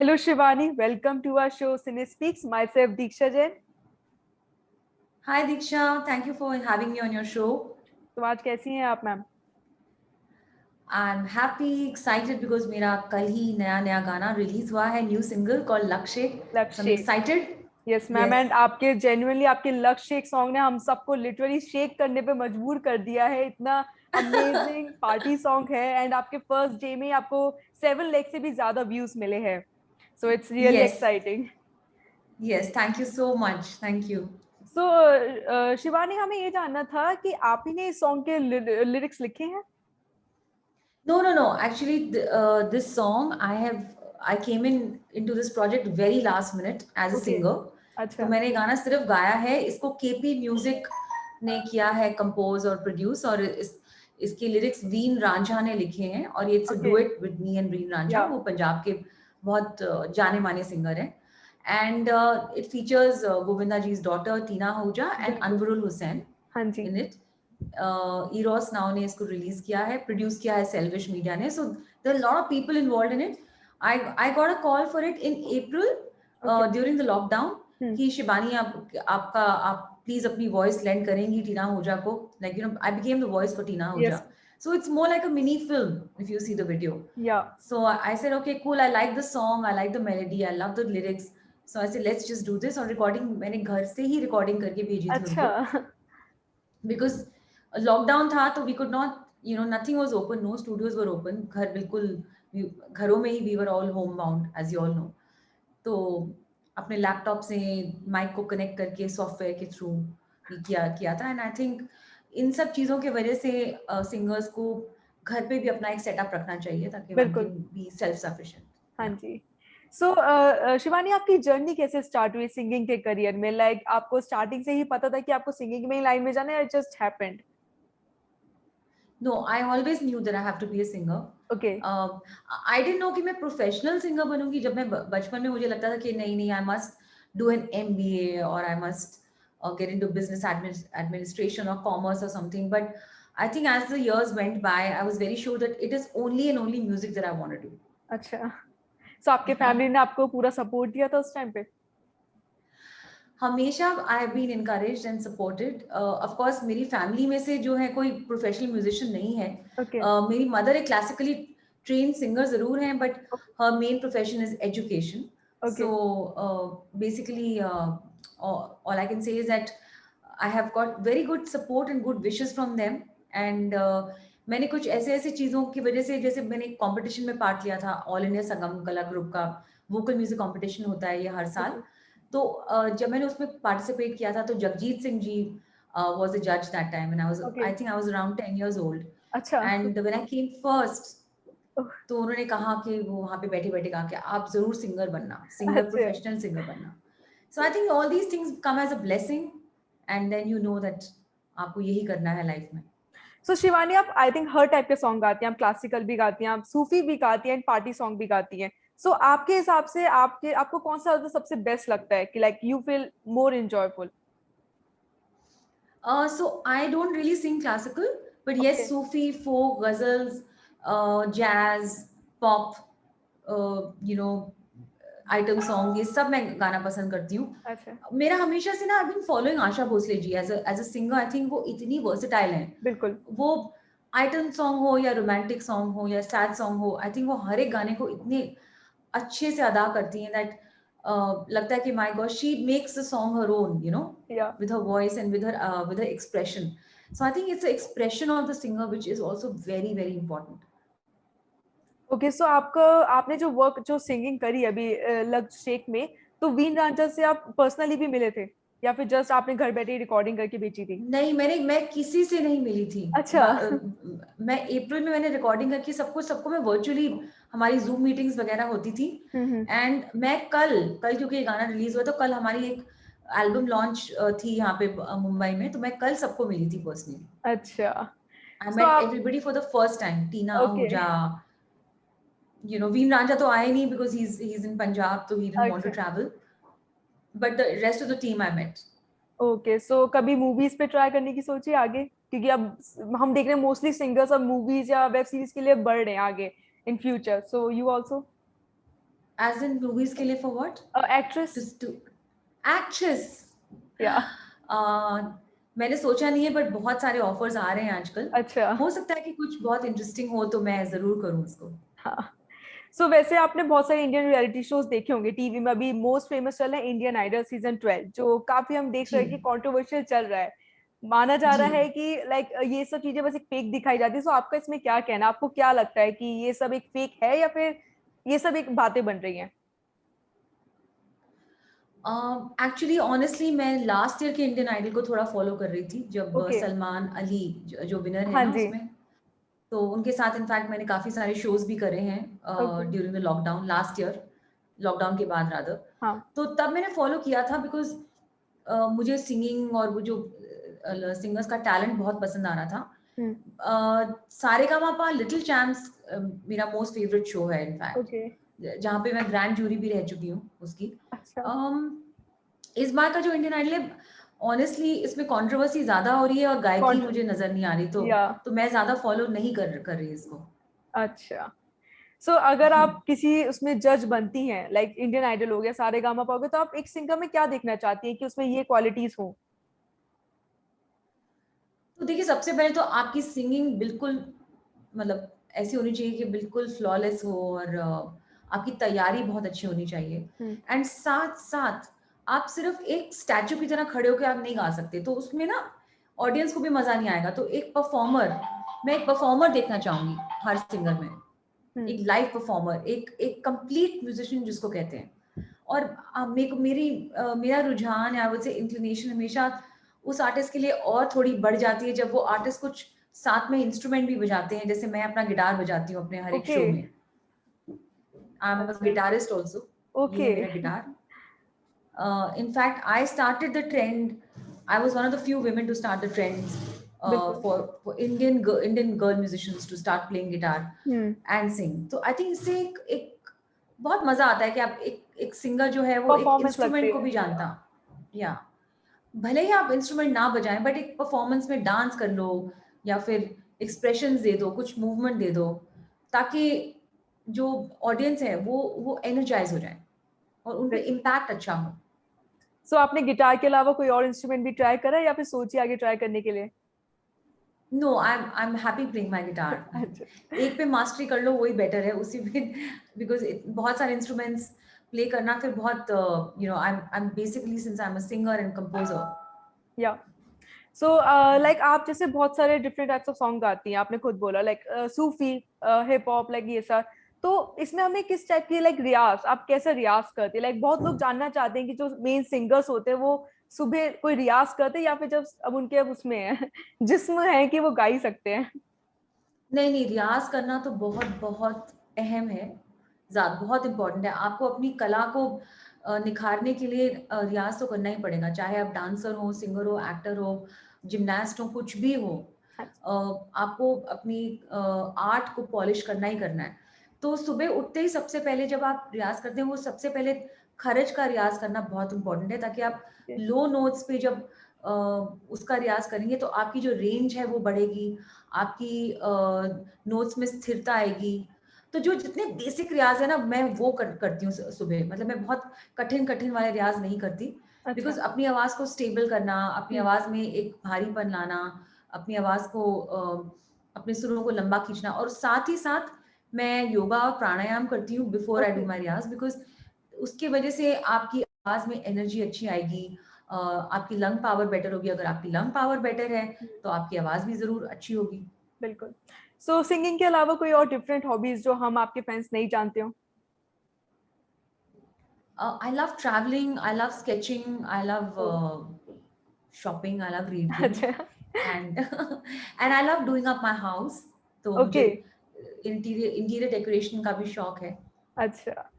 Hello Shivani, welcome to our show Cine Speaks. Myself Diksha Jain. Hi Diksha, thank you for having me on your show. तो आज कैसी हैं आप ma'am? I'm happy, excited because मेरा कल ही नया नया गाना रिलीज हुआ है, न्यू सिंगल कॉल्ड लक्ष्य. So I'm लक्ष्य. excited. Yes ma'am, Yes. And आपके जेन्युइनली आपके लक्ष्य एक सॉन्ग ने हम सबको लिटरली शेक करने पे मजबूर कर दिया है. इतना अमेजिंग पार्टी सॉन्ग है एंड आपके फर्स्ट डे में ही आपको 7 लाख से भी ज्यादा व्यूज मिले हैं. So it's really Yes. Exciting. Yes. Thank you so much. Thank you. सो शिवानी, हमें ये जानना था कि आप ही ने इस सॉन्ग के लिरिक्स लिखे हैं? No, no, no. Actually, this song I came into this project very last minute as a okay. singer. तो अच्छा. मैंने गाना सिर्फ गाया है. इसको केपी म्यूजिक ने किया है कंपोज और प्रोड्यूस, और इसके लिरिक्स वीन रांझा ने लिखे हैं, और ये it's a okay. Duet with me and वीन रांझा. या. वो पंजाब के बहुत जाने माने सिंगर हैं. And it features Govinda ji's daughter Tina Ahuja and बिल्कुल. अनवरुल हुसैन हाँ जी. In it. इरोस नाउ ने इसको रिलीज किया है, प्रोड्यूस किया है सेल्विश मीडिया ने. So there are lot of people involved in it. I got a call for it in April okay. During the lockdown hmm. कि शिबानी आप प्लीज अपनी वॉइस लेंड करेंगी टीना आहूजा को. Like I became the voice for Tina Ahuja. Yes. So it's more like a mini film if you see the video. या. So I said, okay, cool. I like the song. I like the melody. I love the lyrics. So I said, let's just do this. और recording मैंने घर से ही recording करके भेजी थी अच्छा. उनको, because लॉकडाउन था तो we could not, nothing was open, no studios were open. घर बिल्कुल घरों में ही we were all home bound as you all know. तो अपने लैपटॉप से माइक को कनेक्ट करके सॉफ्टवेयर के थ्रू किया था. एंड आई थिंक इन सब चीज़ों की वजह से सिंगर्स को घर पे भी अपना एक सेटअप रखना चाहिए ताकि वन बिल्कुल. Can be self sufficient. हाँ या. जी. सो शिवानी, आपकी जर्नी कैसे स्टार्ट हुई सिंगिंग के करियर में? लाइक आपको स्टार्टिंग से ही पता था कि आपको सिंगिंग में ही लाइन में जाना है, just happened? No, I always knew that I have to be a singer. Okay. I didn't know कि मैं प्रोफेशनल सिंगर बनूंगी. जब मैं बचपन में मुझे लगता था कि नहीं नहीं, I must do an MBA और I must get into business administration or commerce or something. But I think as the years went by, I was very sure that it is only and only music that I want to do. अच्छा. सो आपके family ने आपको पूरा support दिया था उस time पे? हमेशा I have been encouraged and supported. Of course मेरी फैमिली में से जो है कोई प्रोफेशनल म्यूजिशियन नहीं है. ओके. मेरी मदर एक क्लासिकली ट्रेन सिंगर जरूर हैं, but her main profession is education. Okay. So basically all I can say is that I have got very good support and good wishes from them. And मैंने कुछ ऐसे ऐसे चीज़ों की वजह से, जैसे मैंने एक कॉम्पिटिशन में पार्ट लिया था, ऑल इंडिया संगम कला ग्रुप का वोकल म्यूजिक कॉम्पिटिशन होता है ये हर साल. ओके. तो जब मैंने उसमें पार्टिसिपेट किया था तो Jagjit Singh ji was a judge that time, and okay. I think I was around 10 years old. अच्छा. And when I came first, ओह, तो उन्होंने कहा कि वो वहाँ पे बैठे बैठे कहा कि आप जरूर सिंगर बनना, सिंगर अच्छा. प्रोफेशनल सिंगर बनना. So I think all these things come as a blessing, and then you know that आपको यही करना है लाइफ में. सो शिवानी, आप आई थिंक हर टाइप के सॉन्ग गाती हैं. आप क्लासिकल भी गाती हैं, आप सूफी भी गाती हैं, पार्टी सॉन्ग भी गाती हैं. सो आपके हिसाब से आपको कौन सा सबसे बेस्ट लगता है कि like you feel more enjoyful? So I don't really sing classical, but okay. yes, Sufi, folk, ghazals, jazz, pop, you know, item song, ये सब मैं गाना पसंद करती हूँ. अच्छा. मेरा हमेशा से ना, I been following Asha Bhosle ji as a singer. I think वो इतनी वर्सेटाइल हैं. बिल्कुल. वो आइटम सॉन्ग हो या रोमांटिक सॉन्ग हो या सैड सॉन्ग हो, आई थिंक वो हर एक गाने को इतने अच्छे से अदा करती हैं दैट लगता है कि my God, she makes the song her own, या. with her voice and with her expression. So I think it's the expression of the singer which is also very very important. Okay. So आपने जो singing करी अभी लक्ष्य शेख में, तो Wien Ranjha से आप पर्सनली भी मिले थे या फिर जस्ट आपने घर बैठे रिकॉर्डिंग करके भेजी थी? नहीं, मैं किसी से नहीं मिली थी. अच्छा. मैं अप्रैल में मैंने रिकॉर्डिंग करके सबको सबको मैं वर्चुअली, हमारी जूम मीटिंग्स वगैरह होती थी. हम्म. एंड मैं कल कल क्योंकि ये गाना रिलीज हुआ तो कल हमारी एक एल्बम लॉन्च थी यहाँ पे मुंबई में, तो मैं कल सबको मिली थी पर्सनली. अच्छा. आई सो मेट आप. Everybody for the first time. Tina okay. Ahuja, Veem Ranja तो आए नहीं because he's in Punjab, so he didn't want to अच्छा. travel. But the rest of the team I met. Okay. So कभी movies पे try करने की सोची आगे? क्योंकि अब हम देख रहे हैं मोस्टली सिंगर्स अब मूवीज या वेब सीरीज के लिए बढ़ रहे हैं आगे in future. So you also? As in movies के लिए for what? Actress To actress. या मैंने सोचा नहीं है, बट बहुत सारे ऑफर्स आ रहे हैं आजकल. अच्छा हो सकता है कि कुछ बहुत इंटरेस्टिंग हो तो मैं जरूर करूँ उसको. हाँ सो वैसे आपने बहुत सारे इंडियन रियलिटी शोज देखे होंगे टीवी में अभी मोस्ट फेमस चल रहा है इंडियन आइडल सीजन 12 जो काफी हम देख जी रहे हैं कि कंट्रोवर्शियल चल रहा है माना जा जी. रहा है कि लाइक ये सब चीजें बस एक फेक दिखाई जाती है सो आपका इसमें क्या कहना है? आपको क्या लगता है कि ये सब एक फेक है या फिर ये सब एक बातें बन रही हैं एक्चुअली ऑनेस्टली मैं लास्ट ईयर के इंडियन आइडल को थोड़ा फॉलो कर रही थी, जब ओके सलमान अली जो विनर है हाँ ना जी उसमें. तो उनके साथ इनफैक्ट मैंने काफी सारे शोज भी करे हैं okay during the lockdown last year, lockdown के बाद रादर. हाँ तो तब मैंने फॉलो किया था बिकॉज मुझे सिंगिंग और वो जो सिंगर्स का टैलेंट बहुत पसंद आ रहा था. हम्म सारेगामापा लिटिल चैम्प्स मेरा मोस्ट फेवरेट शो है इनफैक्ट, ओके जहाँ पे मैं ग्रैंड जूरी भी रह चुकी हूँ उसकी. अच्छा um, इस बार का जो इंडियन आइडल है, ऑनेस्टली इसमें कंट्रोवर्सी ज्यादा हो रही है और गायकी कौन मुझे नजर नहीं आ रही, तो या मैं ज्यादा फॉलो नहीं कर रही इसको. अच्छा सो अगर आप किसी उसमें जज बनती हैं लाइक इंडियन आइडल हो गया सारेगामापा हो गया तो आप एक सिंगर में क्या देखना चाहती हैं कि उसमें ये क्वालिटीज हो तो देखिए, सबसे पहले तो आपकी सिंगिंग बिल्कुल, मतलब ऐसी होनी चाहिए कि बिल्कुल फ्लॉलेस हो, और आपकी तैयारी बहुत अच्छी होनी चाहिए. हम्म एंड साथ साथ आप सिर्फ एक स्टैचू की तरह खड़े होकर आप नहीं गा सकते, तो उसमें ना ऑडियंस को भी मजा नहीं आएगा. तो मैं एक परफॉर्मर देखना चाहूंगी हर सिंगर में. हम्म एक लाइव परफॉर्मर, एक एक कंप्लीट म्यूजिशियन जिसको कहते हैं. और मेरे को मेरा रुझान या वजह इंक्लिनेशन हमेशा उस आर्टिस्ट के लिए और थोड़ी बढ़ जाती है जब वो आर्टिस्ट कुछ साथ में इंस्ट्रूमेंट भी बजाते हैं. जैसे मैं अपना गिटार बजाती हूँ अपने हर एक ओके शो में. आई एम अ अच्छा गिटारिस्ट ऑल्सो. ये ओके है मेरा guitar. In fact I started the trend. I was one of the few women to start the trends बिल्कुल for Indian girl musicians to start playing guitar hmm and sing. तो I think इससे एक बहुत मजा आता है कि आप एक सिंगर जो है वो एक परफॉर्मेंस लगती इंस्ट्रूमेंट को है भी जानता. या भले ही आप इंस्ट्रूमेंट ना बजाएं, बट एक परफॉर्मेंस में डांस कर लो, या फिर एक्सप्रेशंस दे दो, कुछ मूवमेंट दे दो, ताकि जो ऑडियंस है वो एनर्जाइज हो जाए और उन पे इम्पैक्ट अच्छा हो. सो आपने गिटार के अलावा कोई और इंस्ट्रूमेंट भी ट्राई करा है या फिर सोचिए आगे ट्राई करने के लिए no, I am happy playing my guitar. अच्छा एक पे मास्टरी कर लो वही बेटर है उसी में, बिकॉज बहुत सारे इंस्ट्रूमेंट्स प्ले करना फिर बहुत, I am basically, since I am a singer and composer. या सो लाइक आप जैसे बहुत सारे डिफरेंट टाइप्स ऑफ सॉन्ग गाती हैं आपने खुद बोला लाइक सूफी हिप हॉप लाइक ये सब तो इसमें हमें किस टाइप की लाइक रियाज आप कैसे रियाज करते हैं लाइक बहुत लोग जानना चाहते हैं कि जो मेन सिंगर्स होते हैं वो सुबह कोई रियाज करते हैं या फिर जब अब उनके अब उसमें है जिस्म है कि वो गा ही सकते हैं नहीं नहीं, रियाज करना तो बहुत बहुत अहम है. बहुत इंपॉर्टेंट है. आपको अपनी कला को निखारने के लिए रियाज तो करना ही पड़ेगा, चाहे आप डांसर हो, सिंगर हो, एक्टर हो, जिमनास्ट हो, कुछ भी हो. अ, आपको अपनी आर्ट को पॉलिश करना ही करना है. तो सुबह उठते ही सबसे पहले जब आप रियाज करते हैं, वो सबसे पहले खरज का रियाज करना बहुत इंपॉर्टेंट है, ताकि आप लो नोट्स पे जब अ, उसका रियाज करेंगे तो आपकी जो रेंज है वो बढ़ेगी, आपकी नोट्स में स्थिरता आएगी. तो जो जितने बेसिक रियाज है ना, मैं वो करती हूँ सुबह. मतलब मैं बहुत कठिन कठिन वाले रियाज नहीं करती, अच्छा बिकॉज अपनी आवाज को स्टेबल करना, अपनी हम्म आवाज में एक भारीपन लाना, अपनी आवाज को अपने सुरों को लंबा खींचना, और साथ ही साथ मैं योगा और प्राणायाम करती हूँ before I do okay my riyaz, because उसकी वजह से आपकी आवाज में एनर्जी अच्छी आएगी. आपकी लंग पावर बेटर होगी. अगर आपकी लंग पावर बेटर है तो आपकी आवाज भी जरूर अच्छी होगी. बिल्कुल सो सिंगिंग के अलावा कोई और डिफरेंट हॉबीज जो हम आपके फैंस नहीं जानते हो I love traveling. I love sketching. I love O, shopping. I love reading, अच्छा and and I love doing up my house. तो मुझे ओके इंटीरियर डेकोरेशन का भी शौक है. अच्छा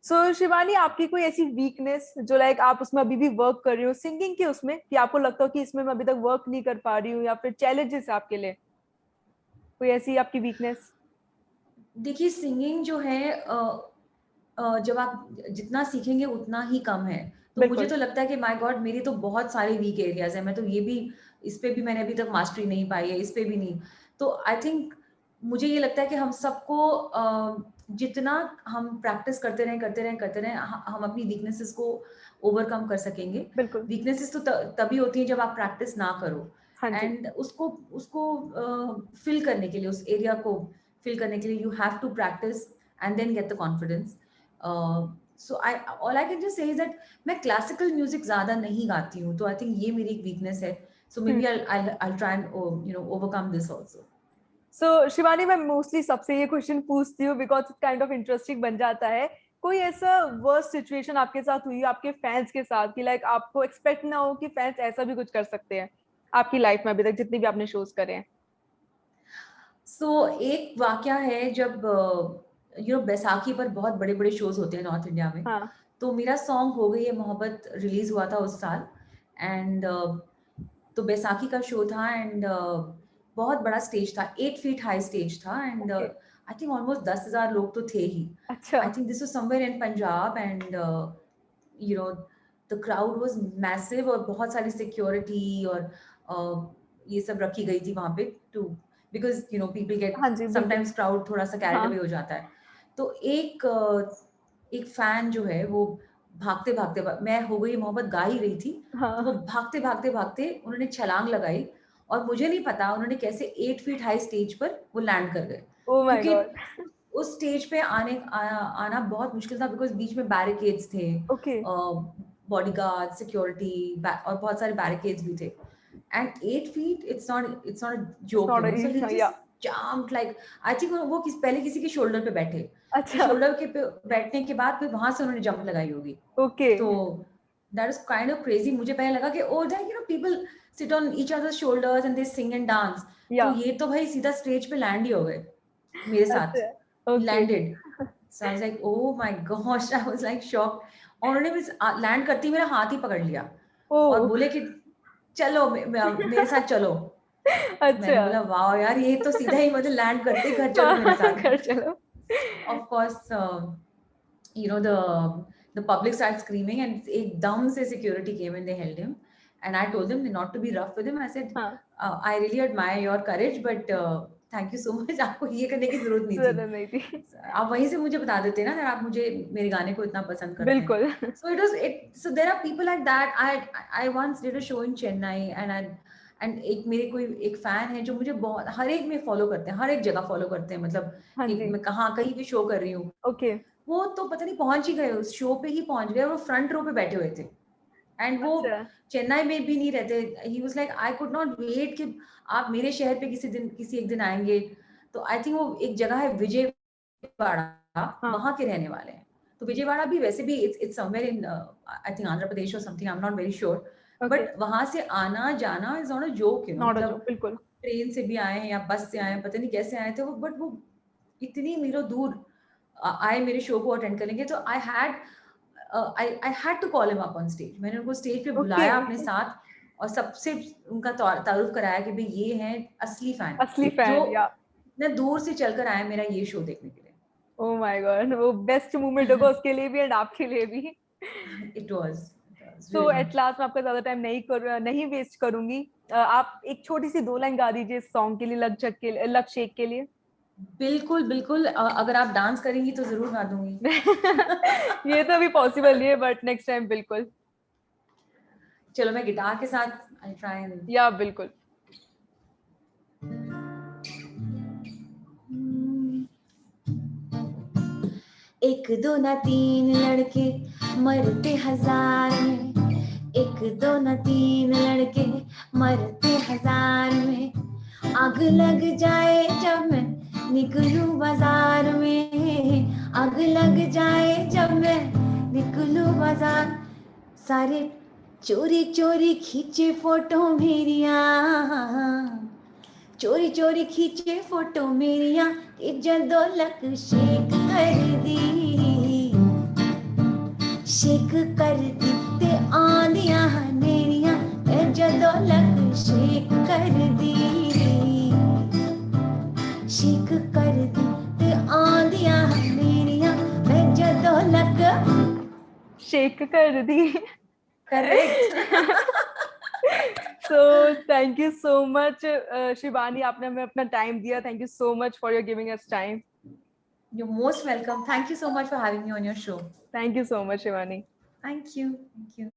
सो शिवानी आपकी कोई ऐसी वीकनेस जो लाइक आप उसमें अभी भी वर्क कर रही हो सिंगिंग के उसमें कि आपको लगता हो कि इसमें मैं अभी तक वर्क नहीं कर पा रही हूँ या फिर चैलेंजेस आपके लिए कोई ऐसी आपकी वीकनेस देखिए, सिंगिंग जो है, जब आप जितना सीखेंगे उतना ही कम है. तो मुझे बिल्कुल तो लगता है कि माय गॉड, मेरी तो बहुत सारे वीक एरियाज है. मैं तो ये भी, इस पे भी मैंने अभी तक मास्टरी नहीं पाई है, इस पे भी नहीं. तो आई थिंक मुझे ये लगता है कि हम सबको जितना हम प्रैक्टिस करते रहें, हम अपनी वीकनेसेस को ओवरकम कर सकेंगे। बिल्कुल। वीकनेसेस तो तभी होती है जब आप प्रैक्टिस ना करो, हाँ जी। एंड उसको उसको फिल करने के लिए, उस एरिया को फिल करने के लिए you have to practice and then get the confidence. So I all I can just say is that मैं क्लासिकल म्यूजिक ज्यादा नहीं गाती हूँ, तो आई थिंक ये मेरी एक वीकनेस है। So maybe I'll try and overcome this also. So Shivani, मैं मोस्टली सबसे ये क्वेश्चन पूछती हूँ बिकॉज काइंड ऑफ इंटरेस्टिंग बन जाता है। कोई ऐसा वर्स्ट सिचुएशन आपके साथ हुई आपके फैंस के साथ कि लाइक आपको एक्सपेक्ट ना हो कि फैंस ऐसा भी कुछ कर सकते हैं आपकी लाइफ में अभी तक जितनी भी आपने शोज करे हैं? सो एक वाकया है, जब बैसाखी पर बहुत बड़े बड़े शोज होते हैं नॉर्थ इंडिया में। हाँ। तो मेरा सॉन्ग हो गई है मोहब्बत रिलीज हुआ था उस साल, एंड तो बैसाखी का शो था, एंड बहुत बड़ा स्टेज था, 8 फीट हाई स्टेज था, and okay. I think almost 10,000 लोग तो थे ही। अच्छा। I think this was somewhere in Punjab, and you know the crowd was massive, और बहुत सारी सिक्योरिटी और ये सब रखी गई थी वहां पे, टू बिकॉज पीपल गेट हाँ जी बिल्कुल। समटाइम्स, क्राउड थोड़ा सा कैरिड हाँ। अवे हो जाता है। तो एक फैन जो है वो भागते भागते, मैं हो गई मोहब्बत गा ही रही थी, तो वो हाँ। भागते भागते भागते उन्होंने छलांग लगाई, और मुझे नहीं पता उन्होंने कैसे 8 फीट हाई स्टेज पर वो लैंड कर गए। ओ माय क्योंकि गॉड। उस स्टेज पे आना बहुत मुश्किल था, बिकॉज बीच में बैरिकेड्स थे, ओके। बॉडीगार्ड, सिक्योरिटी, और बहुत सारे बैरिकेड्स भी थे। And 8 feet, it's not a it's joke, not so ही yeah. Just jumped, like I think वो पहले किसी के शोल्डर पे बैठे, फिर अच्छा। शोल्डर के पे बैठने के बाद फिर वहां से उन्होंने जंप लगाई होगी। ओके। तो that is kind of crazy. मुझे पहले लगा कि oh that people sit on each others shoulders and they sing and dance, yeah. तो ये तो भाई सीधा स्टेज पे लैंड ही हो गए मेरे साथ। अच्छा। Okay. Landed, so I was like oh my gosh, I was like shocked. और उन्होंने बस लैंड करते ही मेरा हाथ ही पकड़ लिया और ओ। बोले कि चलो मेरे साथ चलो। मैंने अच्छा। बोला वाह यार, ये तो सीधा ही मतलब लैंड करते ही घर चलो मेरे हाँ, साथ। कर चलो। Of course the public started screaming, and ekdam se security came and they held him, and I told them not to be rough with him. I said, हाँ। I really admire your courage, but thank you so much. आपको ये करने की जरूरत नहीं थी। जरूरत नहीं थी। आप वहीं से मुझे बता देते ना, अगर आप मुझे मेरे गाने को इतना पसंद करते हैं। बिल्कुल। So there are people like that. I once did a show in Chennai, and एक मेरे कोई एक फैन है जो मुझे बहुत हर एक में फॉलो करते हैं, हर एक जगह फॉलो करते हैं, मतलब हाँ कि जी। मैं कहाँ कहीं भी शो कर रही हूँ, ओके। वो तो पता नहीं पहुंच ही गए, उस शो पे ही पहुंच गए, और वो फ्रंट रो पे बैठे हुए थे, एंड वो अच्छा। चेन्नई में भी नहीं रहते। He was like I could not wait कि आप मेरे शहर पे किसी एक दिन आएंगे। तो आई थिंक वो एक जगह है विजयवाड़ा, हाँ। वहां के रहने वाले हैं। तो विजयवाड़ा भी वैसे भी it's somewhere in I think Andhra Pradesh और something, I am not very sure, okay. But वहां से आना जाना is not a joke, not a मतलब जोक, बिल्कुल। ट्रेन से भी आए हैं या बस से आए हैं, पता नहीं कैसे आए थे वो, बट वो इतनी मीलों दूर आए मेरे शो को अटेंड करेंगे। तो I had to call him up on stage. मैंने उनको स्टेज पे ओके। बुलाया अपने साथ, और सबसे उनका तारुफ कराया कि भाई ये हैं असली फैन, असली जो फैन या। इतने दूर से चलकर आए मेरा ये शो देखने के ओ माय गॉड, वो बेस्ट मोमेंट होगा लिए। उसके लिए भी एंड आपके लिए भी। It was so really. At last मैं आपका ज्यादा टाइम नहीं वेस्ट करूंगी। आप एक छोटी सी दो लाइन गा दीजिए इस सॉन्ग के लिए, लक शेख के लिए। बिल्कुल बिल्कुल, अगर आप डांस करेंगी तो जरूर गा दूंगी। ये तो अभी पॉसिबल नहीं है बट नेक्स्ट टाइम बिल्कुल। चलो मैं गिटार के साथ आई ट्राई एंड या बिल्कुल। एक दो ना तीन लड़के मरते हजार में, एक दो ना तीन लड़के मरते हजार में, आग लग जाए जब मैं निकलूं बाजार में, आग लग जाए जब मैं निकलूं बाजार, सारे चोरी चोरी खींचे फोटो मेरिया, चोरी चोरी खींचे फोटो मेरिया, जदोलक शेक कर दी, शेक कर दी ते आंधियां हनेरियां, जदोलक शेक कर दी, शेक कर दी ते आंधियां हनेरियां, जदोलक शेक कर दी। Correct. So thank you so much Shivani, आपने हमें अपना टाइम दिया। Thank you so much for your giving us time. You're most welcome. Thank you so much for having me on your show. Thank you so much, Shivani. Thank you. Thank you.